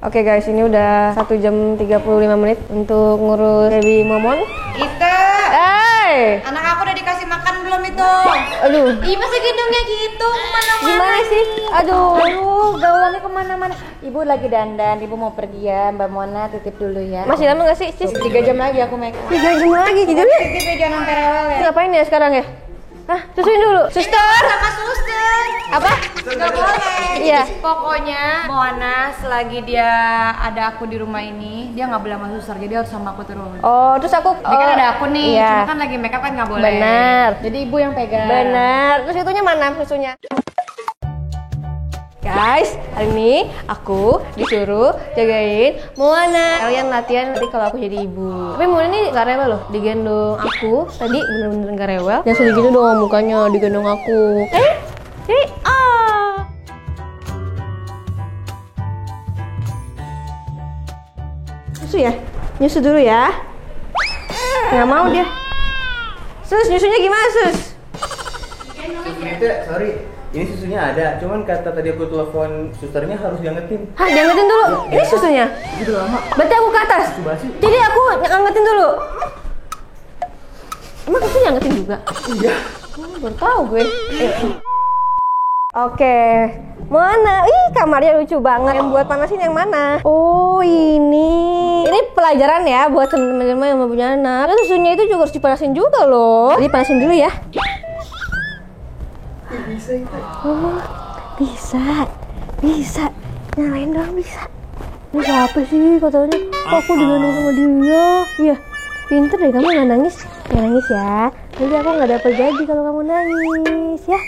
Oke guys, ini udah 1 jam 35 menit untuk ngurus baby Momon. Ita! Hey! Anak aku udah dikasih makan belum itu? Aduh. Ih, masa gendongnya gitu? Kemana-mana. Gimana sih? Aduh. Gaulnya kemana-mana. Ibu lagi dandan, ibu mau pergi ya. Mbak Mona titip dulu ya. Masih lama gak sih, Cis? 3 jam lagi aku make up. 3 jam lagi, tidur ya? Titip ya, jangan sampai rewel ya. Ngapain ya sekarang ya? Hah? Susuin dulu. Suster! Sama suster. Apa? Gak boleh. Iya. Pokoknya Moana selagi dia ada aku di rumah ini, dia nggak boleh sama suster, jadi harus sama aku terus. Oh, terus aku... Ini kan ada aku nih, iya. cuma kan lagi make up kan nggak boleh. Benar. Jadi ibu yang pegang. Benar. Terus itunya mana susunya? Guys, hari ini aku disuruh jagain Moana. Kalian latihan nanti kalau aku jadi ibu. Tapi Moana ini gak rewel loh, digendong aku. Tadi bener-bener gak rewel. Jangan sedih gitu dong mukanya, digendong aku. Susu ya? Nyusu dulu ya. Nggak mau dia. Sus, nyusunya gimana Sus? Sorry, ini susunya ada, cuman kata tadi aku telepon susternya harus diangetin. Hah, diangetin dulu? Ini susunya? Itu udah lama. Berarti aku ke atas? Susu basi. Jadi aku ngangetin dulu? Emang susu ngangetin juga? Iya. Baru tahu gue. Oke, mana? Ih, kamarnya lucu banget. Yang buat panasin yang mana? Oh, ini. Ini pelajaran ya buat teman-teman yang mau punya anak. Terus susunya itu juga harus dipanasin juga loh. Jadi panasin dulu ya. Bisa itu. Oh, bisa. Nyalain dong bisa. Ini siapa sih katanya? Kok aku digendong sama dia? Iya, pinter deh kamu nggak nangis. Nggak nangis ya. Nanti aku nggak dapet gaji kalau kamu nangis ya.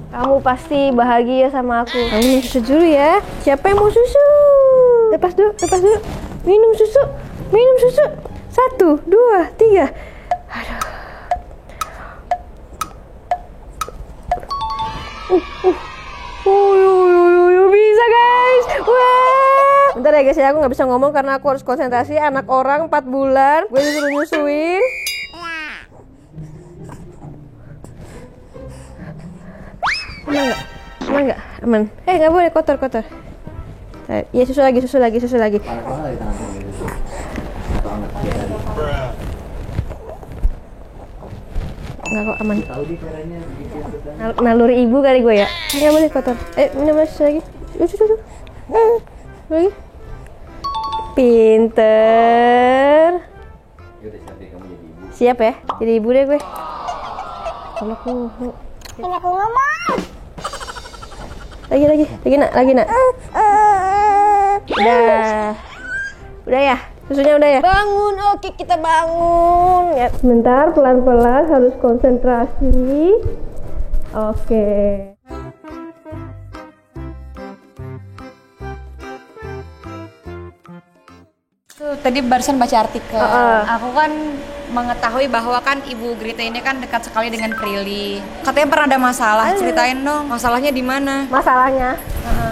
Kamu pasti bahagia sama aku. Kamu minum susu dulu ya. Siapa yang mau susu? Lepas dulu. Minum susu. 1, 2, 3. Aduh. Bisa guys. Wah. Bentar ya guys ya, aku nggak bisa ngomong karena aku harus konsentrasi. Anak orang 4 bulan, gue disuruh nyusuin. Aman nggak? Aman. Nggak boleh kotor. Ya susu lagi. Panas banget di tangan ini. Nggak kok, aman. Tahu di caranya begitu. Naluri ibu kali gue ya. Nggak boleh kotor. Minum susu lagi. Susu. Lagi. Pinter. Ya udah siap deh kamu jadi ibu. Siap ya? Jadi ibu deh gue. Kalau aku ngomong. Lagi nak. Udah ya? Susunya udah ya? Bangun, oke kita bangun ya. Sebentar, pelan-pelan harus konsentrasi. Oke. Tadi barusan baca artikel. Aku kan mengetahui bahwa kan Ibu Grita ini kan dekat sekali dengan Prilly. Katanya pernah ada masalah. Ceritain dong, masalahnya di mana? Masalahnya?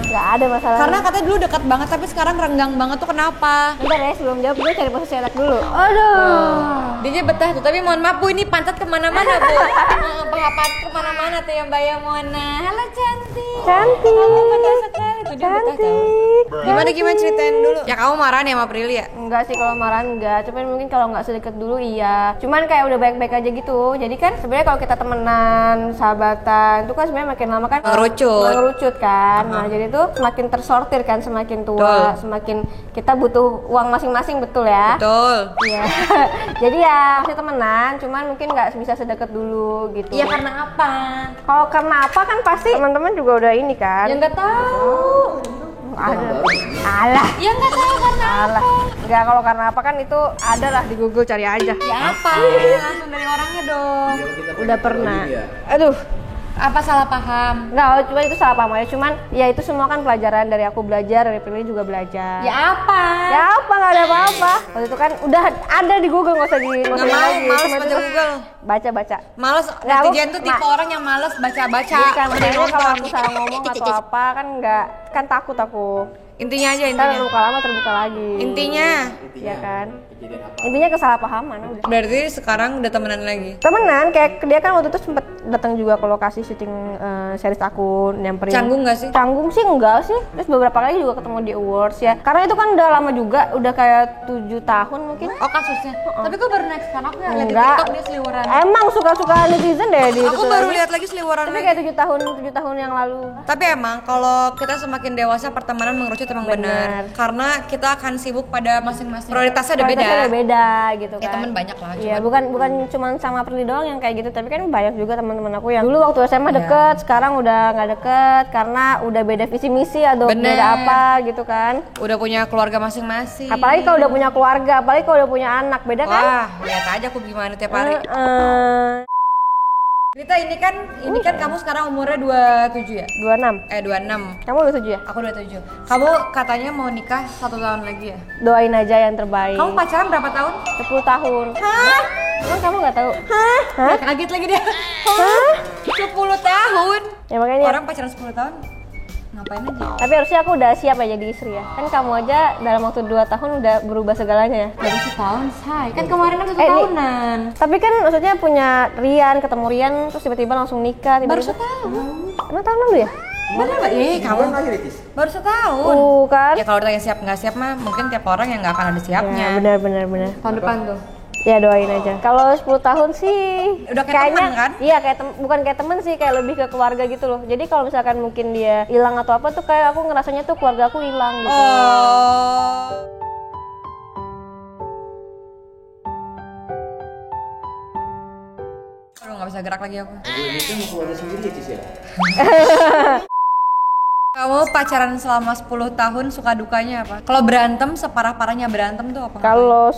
Nggak ada masalah. Karena katanya dulu dekat banget tapi sekarang renggang banget tuh kenapa? Bentar ya, sebelum jawab gue cari posisi enak dulu. Aduh. Dia betah tuh, tapi mohon maaf Bu, ini pantat kemana-mana Bu. Pantat kemana-mana tuh yang Mbak Mona. Halo cantik. Halo betah sekali tuh, dia betah tuh. Gimana ceritain dulu? Ya kamu marah nih sama Prilly ya? Enggak sih, kalau marahan enggak, cuman mungkin kalau nggak sedekat dulu iya. Cuman kayak udah baik-baik aja gitu. Jadi kan sebenarnya kalau kita temenan, sahabatan, itu kan sebenarnya makin lama kan mengerucut kan. Nah, jadi tuh semakin tersortir kan, semakin tua, semakin kita butuh uang masing-masing, betul ya? Betul. Iya. Jadi ya masih temenan, cuman mungkin nggak bisa sedekat dulu gitu. Iya, karena apa? Kalau karena apa kan pasti teman-teman juga udah ini kan. Ya nggak tahu. Alah. Ya nggak tahu karena Alah. Enggak, kalau karena apa kan itu ada lah di Google, cari aja. ya apa? Langsung dari orangnya dong. Udah pernah. Aduh. Apa salah paham? Enggak, cuma itu salah paham aja. Cuman ya itu semua kan pelajaran dari aku belajar, dari Prilly juga belajar. Ya apa? Ya apa, nggak ada apa-apa. Waktu itu kan udah ada di Google, nggak usah Nggak mau, lagi. males Cuma baca itu Google. baca. Males, Nggak, netizen tuh tipe orang yang males baca-baca. Bukan, makanya kalau nonton. aku salah ngomong atau apa kan nggak, kan takut aku. Intinya aja Ntar intinya. luka lama terbuka lagi. Intinya. Iya kan. Intinya kesalahpahaman udah. Berarti sekarang udah temenan lagi. Temenan, kayak dia kan waktu itu sempet datang juga ke lokasi syuting series aku, nyamperin. Canggung nggak sih? Canggung sih enggak sih. Terus beberapa kali juga ketemu di awards ya. Karena itu kan udah lama juga, udah kayak 7 tahun mungkin. Oh kasusnya. Tapi kok baru naik sekarang aku ya lihat di Enggak. TikTok dia seliweran. Emang suka-suka netizen deh di Aku baru lihat lagi seliweran. Tapi lagi. kayak 7 tahun yang lalu. Tapi emang kalau kita semakin dewasa pertemanan mengerucut emang benar. Karena kita akan sibuk pada masing-masing. Prioritasnya udah beda. Prioritasnya udah beda gitu kan. Ya teman banyak lah. Iya, bukan cuma sama Perli doang yang kayak gitu, tapi kan banyak juga teman-teman aku yang dulu waktu SMA deket, sekarang udah nggak deket karena udah beda visi misi atau beda apa gitu kan. Udah punya keluarga masing-masing. Apalagi kalau udah punya keluarga, apalagi kalau udah punya anak, beda kan? Wah, lihat aja aku gimana tiap hari. Rita, ini kan kamu sekarang umurnya 27 ya? 26. 26. Kamu 27 ya? Aku 27. Kamu katanya mau nikah 1 tahun lagi ya? Doain aja yang terbaik. Kamu pacaran berapa tahun? 10 tahun. Hah? Emang kamu nggak tahu? Hah? Hah? Kaget lagi dia. Hah? 10 tahun? Ya makanya. Orang pacaran 10 tahun ngapain aja? Tapi harusnya aku udah siap ya jadi istri ya. Kan kamu aja dalam waktu 2 tahun udah berubah segalanya ya. Baru setahun, say. Kan kemarin kan 1 ini- tahunan. Tapi kan maksudnya punya Rian, ketemu Rian terus tiba-tiba langsung nikah. Baru Tiba-tiba. setahun. Emang tahun lalu ya? Bener nggak? Kamu lagi Ritis? baru setahun. Kan? Ya kalau ditanya siap nggak siap mah mungkin tiap orang yang nggak akan ada siapnya. Ya, benar. Tahun depan tuh. Ya doain aja. Kalau 10 tahun sih Udah kayak temen, kan? Iya, bukan kayak temen sih, kayak lebih ke keluarga gitu loh. Jadi kalau misalkan mungkin dia hilang atau apa tuh kayak aku ngerasanya tuh keluarga aku hilang gitu. Oh. Aduh, nggak bisa gerak lagi aku. Ini kan mau keluarga sendiri ya Cis ya? Kamu pacaran selama 10 tahun suka dukanya apa? Kalau berantem, separah-parahnya berantem tuh apa? Kalau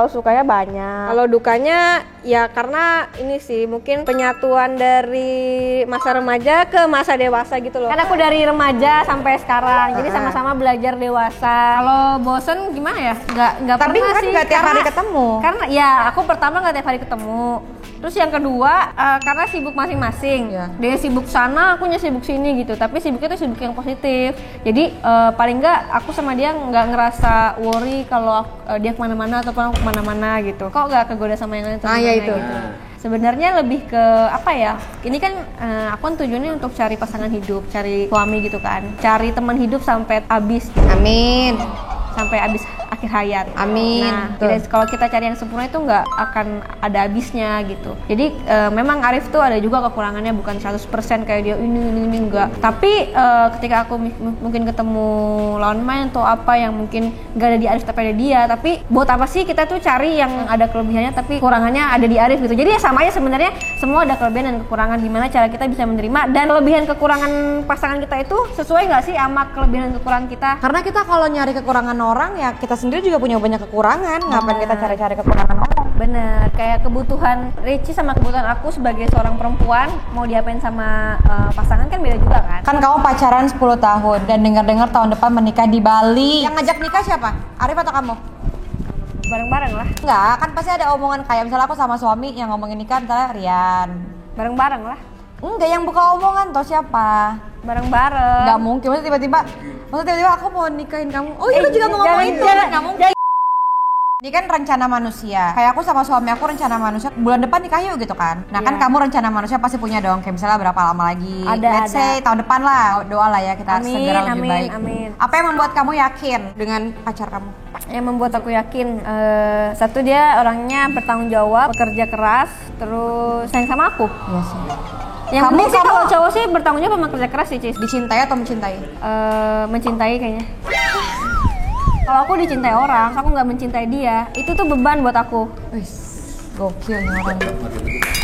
sukanya banyak. Kalau dukanya ya karena ini sih mungkin penyatuan dari masa remaja ke masa dewasa gitu loh. Kan aku dari remaja sampai sekarang, jadi sama-sama belajar dewasa. Kalau bosen gimana ya? Nggak Tapi pernah kan sih. nggak tiap hari ketemu. Karena ya aku pertama nggak tiap hari ketemu. Terus yang kedua karena sibuk masing-masing. Iya. Dia sibuk sana, akunya sibuk sini gitu. Tapi sibuknya tuh sibuk yang positif. Jadi paling nggak aku sama dia nggak ngerasa worry kalau dia kemana-mana ataupun aku kemana-mana gitu. Kok nggak kegoda sama yang lain? atau ya gimana itu. Gitu. Sebenarnya lebih ke apa ya? Ini kan aku kan tujuannya untuk cari pasangan hidup, cari suami gitu kan. Cari teman hidup sampai habis. Amin. Sampai habis akhir hayat. Amin. Nah, kalau kita cari yang sempurna itu nggak akan ada habisnya gitu. Jadi memang Arif tuh ada juga kekurangannya, bukan 100% kayak dia ini enggak. Tapi ketika aku mungkin ketemu lawan main atau apa yang mungkin nggak ada di Arif tapi ada dia, tapi buat apa sih kita tuh cari yang ada kelebihannya tapi kekurangannya ada di Arif gitu. Jadi ya sama aja sebenarnya, semua ada kelebihan dan kekurangan. Gimana cara kita bisa menerima dan kelebihan kekurangan pasangan kita itu sesuai nggak sih sama kelebihan dan kekurangan kita? Karena kita kalau nyari kekurangan orang ya kita sendiri juga punya banyak kekurangan. Ngapain kita cari-cari kekurangan orang? Bener, kayak kebutuhan Ricci sama kebutuhan aku sebagai seorang perempuan mau diapain sama pasangan kan beda juga kan? Kan kamu pacaran 10 tahun dan dengar-dengar tahun depan menikah di Bali. Yang ngajak nikah siapa? Arif atau kamu? Bareng-bareng lah. Enggak, kan pasti ada omongan kayak misalnya aku sama suami yang ngomongin nikah misalnya Rian. Bareng-bareng lah. Enggak, yang buka omongan toh siapa? Bareng-bareng. Enggak mungkin, maksudnya tiba-tiba aku mau nikahin kamu. Oh iya, lu juga mau ngomongin itu. Enggak mungkin. Ini kan rencana manusia. Kayak aku sama suami aku rencana manusia bulan depan nikah yuk gitu kan. Nah kan kamu rencana manusia pasti punya dong. Kayak misalnya berapa lama lagi. Let's say tahun depan lah. Doa lah ya kita segera lebih baik. Amin. Apa yang membuat kamu yakin dengan pacar kamu? Yang membuat aku yakin, satu dia orangnya bertanggung jawab, bekerja keras, terus sayang sama aku. Iya sih. Yang penting sih kalau cowok sih bertanggung jawab sama kerja keras sih, Cis. Dicintai atau mencintai? Mencintai kayaknya. Kalau aku dicintai orang, aku nggak mencintai dia, itu tuh beban buat aku. Wih, gokil nih orang.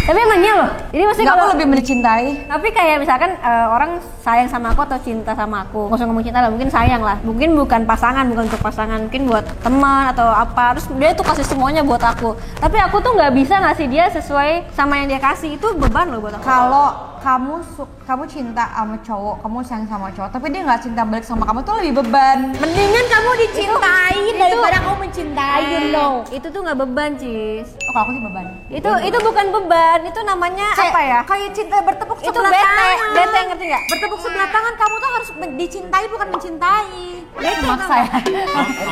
Tapi emang iya loh. Jadi mesti Nggak, kalau aku lebih mencintai. tapi kayak misalkan orang sayang sama aku atau cinta sama aku, nggak usah ngomong cinta lah, mungkin sayang lah, mungkin bukan pasangan, bukan untuk pasangan, mungkin buat teman atau apa, terus dia tuh kasih semuanya buat aku, tapi aku tuh nggak bisa ngasih dia sesuai sama yang dia kasih, itu beban loh buat aku. Kalau kamu cinta sama cowok, kamu sayang sama cowok, tapi dia nggak cinta balik sama kamu tuh lebih beban. Mendingan kamu dicintai daripada kamu mencintai, you know. Itu tuh nggak beban, Cis. Oh, kalau aku sih beban. Itu bukan beban, beban itu namanya apa ya? Kayak cinta bertepuk Itu sebelah bete, tangan. bete ngerti nggak? Bertepuk sebelah tangan, kamu tuh harus dicintai bukan mencintai. Bete Maksa ya.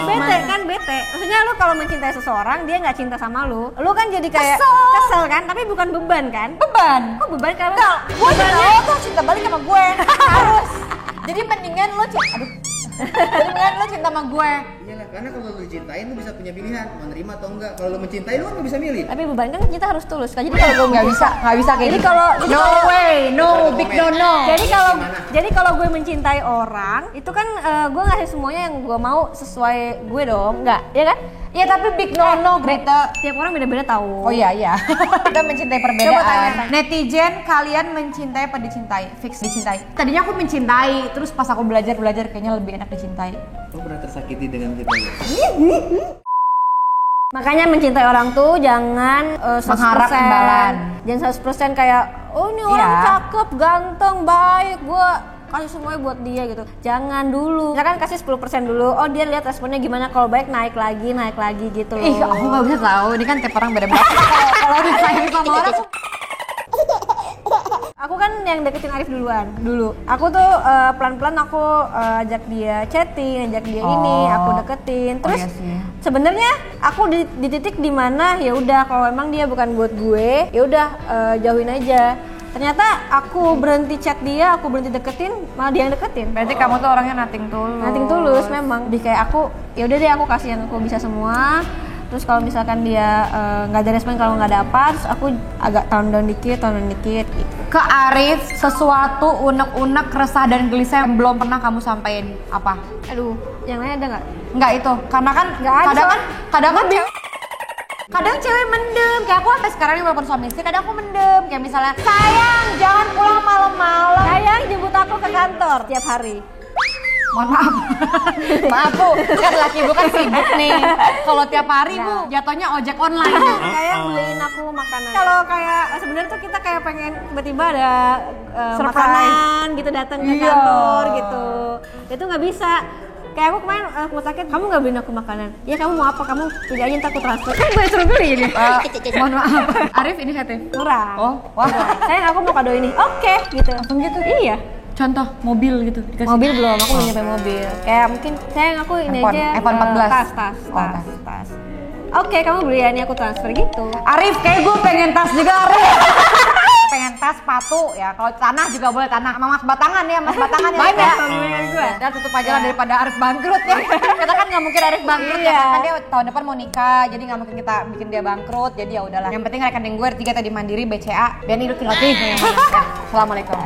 bete kan bete. Maksudnya lu kalau mencintai seseorang dia nggak cinta sama lu kan jadi kayak Kesel. kesel kan, tapi bukan beban kan? Beban. Kok beban karena Gue cinta lo tuh cinta balik sama gue. Harus. Jadi mendingan lo cinta sama gue. Iyalah, karena kalau lu dicintain lu bisa punya pilihan mau nerima atau enggak. Kalau lu mencintai lu kan nggak bisa milih. tapi beban kan kita harus tulus kan. Jadi kalau gue Nggak bisa kayak Jadi gitu. kalau no, big no. Jadi kalau gue mencintai orang itu kan gue ngasih semuanya yang gue mau sesuai gue dong, nggak? Ya kan? Ya tapi big no, Greta. Tiap orang beda-beda tahu. Oh iya. Kita mencintai Coba perbedaan. tanya. Netizen, kalian mencintai apa dicintai? Fix dicintai. Tadinya aku mencintai, terus pas aku belajar kayaknya lebih enak dicintai. Lu pernah tersakiti dengan kita ya? Makanya mencintai orang tuh jangan 100%. Mengharap imbalan. Jangan 100% kayak oh ini orang Iya. cakep, ganteng, baik, gue kasih semuanya buat dia gitu. Jangan dulu. Misalkan kasih 10% dulu. Oh dia lihat responnya gimana, kalau baik naik lagi gitu loh. Ih, aku nggak bisa tahu. Ini kan tiap orang beda-beda. Kalau disayang sama orang, Aku kan yang deketin Arif dulu. Aku tuh pelan-pelan aku ajak dia chatting, ajak dia ini, aku deketin. Terus iya sih. sebenarnya aku di titik dimana ya udah kalau emang dia bukan buat gue, ya udah jauhin aja. Ternyata aku berhenti chat dia, aku berhenti deketin, malah dia yang deketin. berarti kamu tuh orangnya nothing Tulus memang. Di kayak aku, ya udah deh aku kasih yang aku bisa semua. Terus kalau misalkan dia nggak ada respon, kalau nggak dapat, terus aku agak tone down dikit gitu. Ke Arif sesuatu unek-unek, resah dan gelisah yang belum pernah kamu sampaikan apa? Aduh, yang lain ada nggak? Enggak itu, karena kan Nggak ada, kadang cewek mendem, kayak aku sampai sekarang ini walaupun suami istri, kadang aku mendem, kayak misalnya sayang jangan pulang malam-malam. Sayang jemput aku ke kantor tiap hari. Mohon maaf, maaf bu, kan laki ibu kan sibuk nih. Kalau tiap hari bu, jatuhnya ojek online. Kayak beliin aku makanan. Kalau kayak sebenarnya tuh kita kayak pengen tiba-tiba ada Surprise. makanan gitu datang ke Iya. kantor gitu. Itu nggak bisa. Kayak aku kemarin rumah sakit, kamu nggak beliin aku makanan. Ya kamu mau apa? Kamu pilih aja ntar aku transfer. Kan gue suruh beli ini. Mohon maaf, Arif inisiatif. Murah. Oh, wah. Sayang aku mau kado ini. Oke, gitu. Langsung gitu. Iya. Contoh mobil gitu dikasih. Mobil belum, aku belum nyampe mobil. Kayak mungkin sayang aku ini iPhone, aja. iPhone 14. Tas. Oke, kamu beli ini aku transfer gitu. Arif, kayak gue pengen tas juga Arif. Pengen tas, sepatu ya. Kalau tanah juga boleh tanah. Sama mas batangan ya. Banyak pembelian gue. Dan tutup aja lah daripada Arif bangkrut ya. Kita kan nggak mungkin Arif bangkrut Iya. ya. Kan dia tahun depan mau nikah, jadi nggak mungkin kita bikin dia bangkrut. Jadi ya udahlah. Yang penting rekening gue 3 tadi Mandiri, BCA, dan hidup tinggal ya. Assalamualaikum.